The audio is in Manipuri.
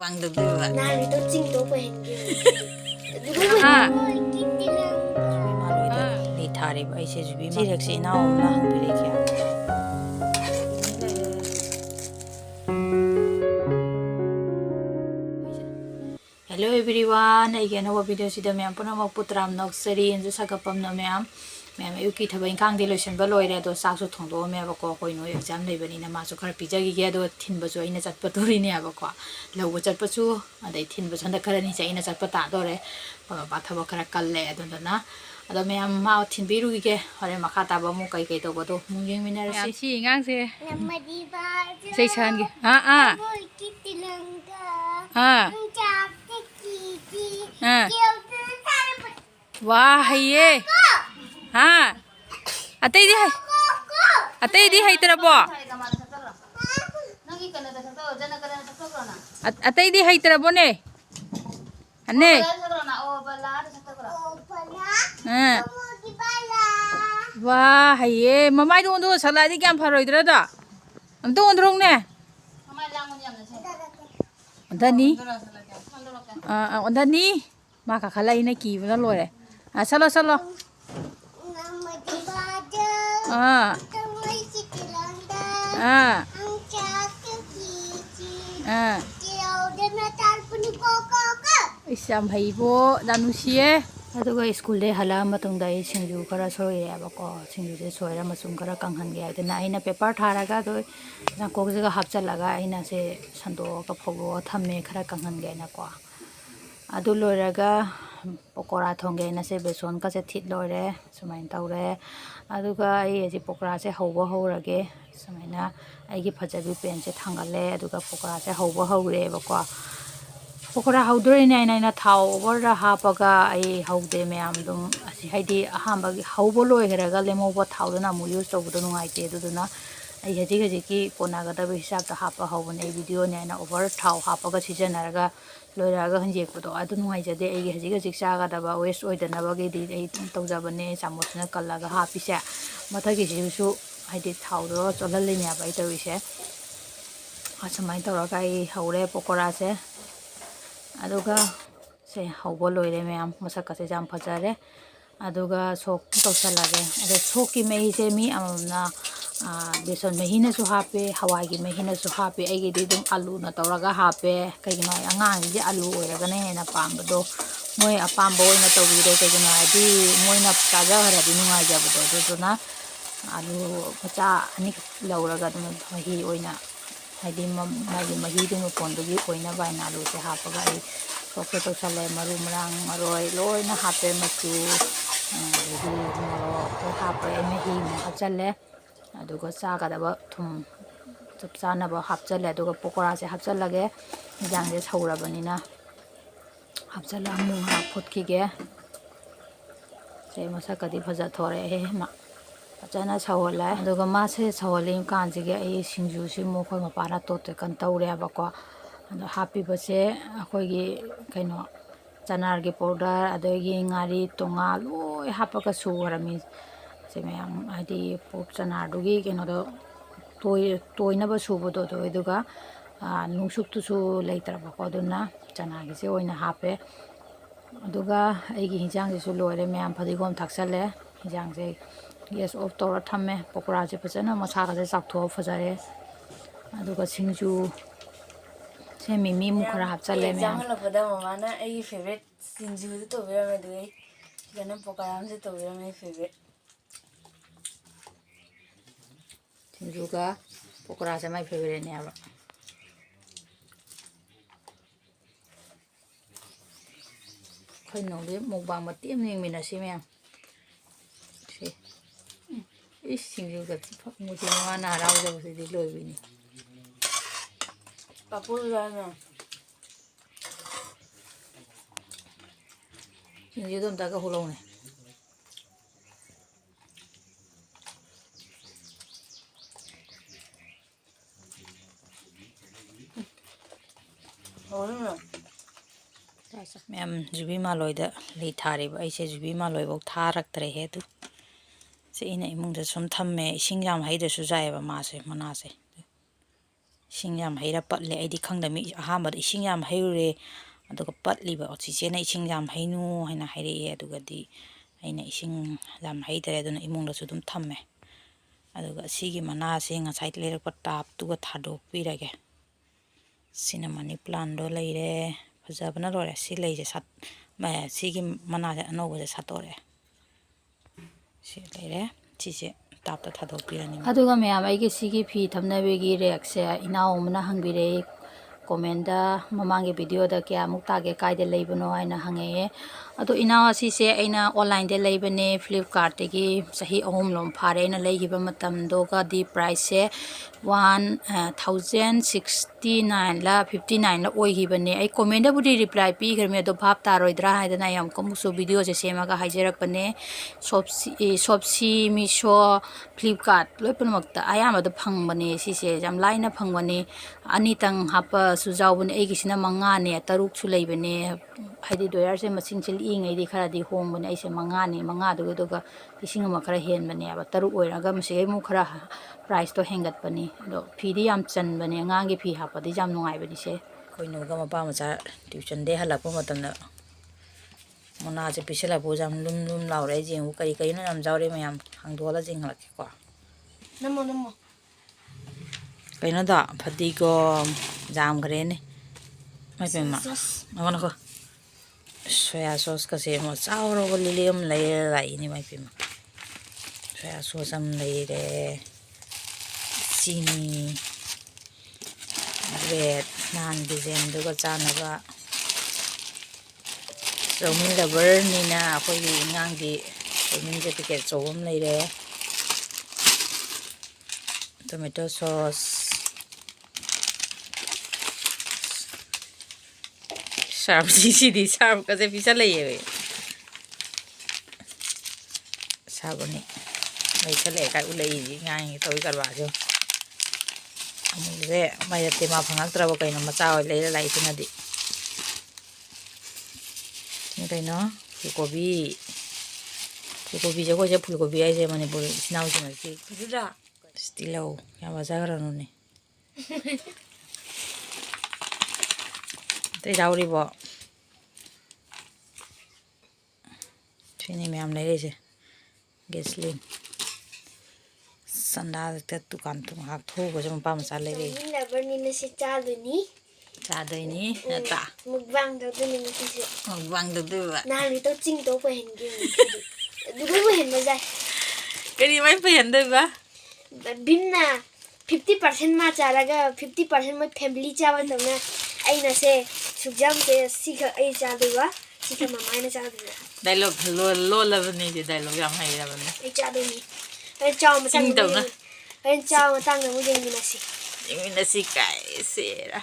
Bang được chưa? Nari to Ching Taona Peira. Mà lối đó đi thà đi vậy sẽ bị chỉ được gì nào mà không bị kẹt. Hello everyone, again our video si da mayam puna mag putram Nungc anjusagapam na mayam yuki thabai kang di lotion ba loire do sak su thongdo me ba ko koi no exam lei bani na ma su khar pijagi ge do thin ba jo ina chat patori ne ba ko lo ba chat pa chu adai thin ba chanda khar ni cha ina chat pa ta do re ba thaba khar kal le do na ado mayam ma thin bi ru ge hore ma kha ta ba mu kai kai to ba do mu yeng min ra si ngang se sei chan ge Wah, haye. Ha. Atay di hay. Atay di hay terabo. Atay di hay terabo ne. Ane. Wah, haye. Mamay doon doon sa ladi kaya paroy dira da. Ang doon drong ne. Ondani. Ondani. Makakalay na kibo na lore. Salo. Isam haibo danusiye. Aduga school de hala matungda singju kara soi ya bako singju de soira masum kara kanghan ge aina aina paper tharaga do na kokje ga hapchalaga aina se sando ka phogo thamme khara kanghan ge na ko adu loiraga pokora thongge na se beson ka se thit lore sumain tawre aduga ai ji pokora se hawba hawrage sumaina ai gi phajabi pen se thangale aduga pokora se hawba hawre bako pokora hawdore ne aina thaw over hapaga ai hawde mayam dum asi haidi ahamba gi hawbo loiraga lemo bo thawdana mu use to budo ngai te duduna ai haji ki ponaga da hisab ta hapa hawbone video ne na over thaw hapaga sijanaraga loiraga hanje ko to adu ngai jade ai haji chaga da ba west oidana ba ge di ai tawjabane samotna kallaga hapise mathagi sisu haidi thaw do cholale nya ba ito ise asamai tawraga ai hawre pokora se aduga se hawbo loire mayam masaka se jam phajare aduga sok tawsalage ade soki mehi se mi amna beson mehina su hape hawai gi mehina su hape ai gi dum alu na tawraga hape kaigino angang ji alu oiraga ne hena pamdo moi apambo oina tawbi de kaigino adi moina taja hara di nunga ja bodo do na alu pacha ani lauraga dum mahi oina haidi mahi dum pondu gi oina baina alu se hapaga ai sok tawsale maru marang maroi loina hape machu moro hape mehi hachale aduga chagadaba thum chapchana ba hapchale aduga pokora se hapchalage jang je chaurabanina hapchala mu ha phutki se masakadi bhaja thore he ma achana chawala aduga ma se chawali kanji ge ai singju si mo khoi ma para to te kan taure ba ko ado happy base akhoi gi kaino chanar gi powder adogi ngari tonga loi hapaga suwarami se mayam adi pop chanar dugi keno do toina ba subodo do eduga nungsuk tu su leitra ba ko duna chana gi se oina hape aduga aigi hinjang su loire mayam phadigom thaksale hinjang se gas off tora thamme pokora se phajana masa ga se saktho phajare aduga singju se mimi mu khara hapchale mayam Jangan lupa dah mama na Eigi favorite Singju itu biar me doi karena Pokora itu biar me favorite singju ga pokora se my favorite ne aba khoi no le mukbang ma tiam ning mina si mayam si is singju ga mu ti ma na raw ja se di loi bini kapur mana singju dum ta ga hulong ne oh mayam jubi maloi da li thari ba ai se jubi maloi bok tharak tre he tu se ina imung da sum thamme ising jam hai da su jai ba ma se mana se ising yam haira patle aidi khangdami ahambada ising yam hayrure aduga patliba chichena ising yam hainu haina haire adugadi aina ising yam haidare aduna imungda su dum thamme aduga sigi mana se ngasai lerakpa tap tuga thadok pirage sina mani plant do leire fajabana lore si leije sat ma sigi mana se anobo se satore si leire chise tapta thadok pirani aduga mayam aigi sigi phi thamnabegi reaction inaw mana hangbire comment mamang video da kya mukta ge kaide leibano aina hange ado inaw asise aina online de leibane flipkart gi sahi ahum lom phare na leigiba matam do ga di price se 1069 la 59 la oigibane ai comment da budi reply pi germe do bhap taroidra haidana yam komuso video se sema ga haijerak bane shopsi misho flipkart loi pumakta ayama da phangbane sise jam laina phangbane ani tang hapa sujawbune eigi sina manga ne taruk su leibane haidi doyar se masing chil ingai di khara di hongbane aise manga ne manga do ga ising ma khara hen bane aba taruk oiraga mase mu khara price to hengat bane do phi di yam chan bane ngangi phi hapa di jam nungai bani se koino ga mapa macha tuition de halakpa matamna mona je pisela bo jam lum laure jeng u kari kari na nam jawre mayam hangdola jeng halak ko namo kaino da phadi ko jam gare ne mai pe ma ngona ko soya sauce ka se mo chauro ko lilium lai lai ni mai pe ma soya sauce am lai re chini red nan design do ko chana ba Romin lover ni na ako yung ngangi Romin je tiket chowom lai re tomato sauce sharp sisi di sharp kasi bisa lai ye sharp ni mai chale kai ulai ji ngai toi karwa jo amule mai te ma phangak trabo kai na macha oi lai lai sina di cái nó fulgobi je ko je fulgobi ai je mane bol sinau je mai ki ra stilo ya baza garano ne te dauri bo chini me am lai je gasoline sanda te dukan tu hak tho go jam pa ma sa lai re la bani na se cha do ni ini ta mukbang do ni ni se mukbang do na ni to ching to pa hen ge du ko hen ma jai kari mai pa hen do ba din na 50% ma cha la ga 50% ma family cha wa na ai na se sugjam se si ka ai cha do ba si ka mama na cha do dialogue lo la ni je dialogue yam hai ra ban ai cha do ni ai cha ma sang Ching Taona ai cha ma tang na mu je ni na si kai se ra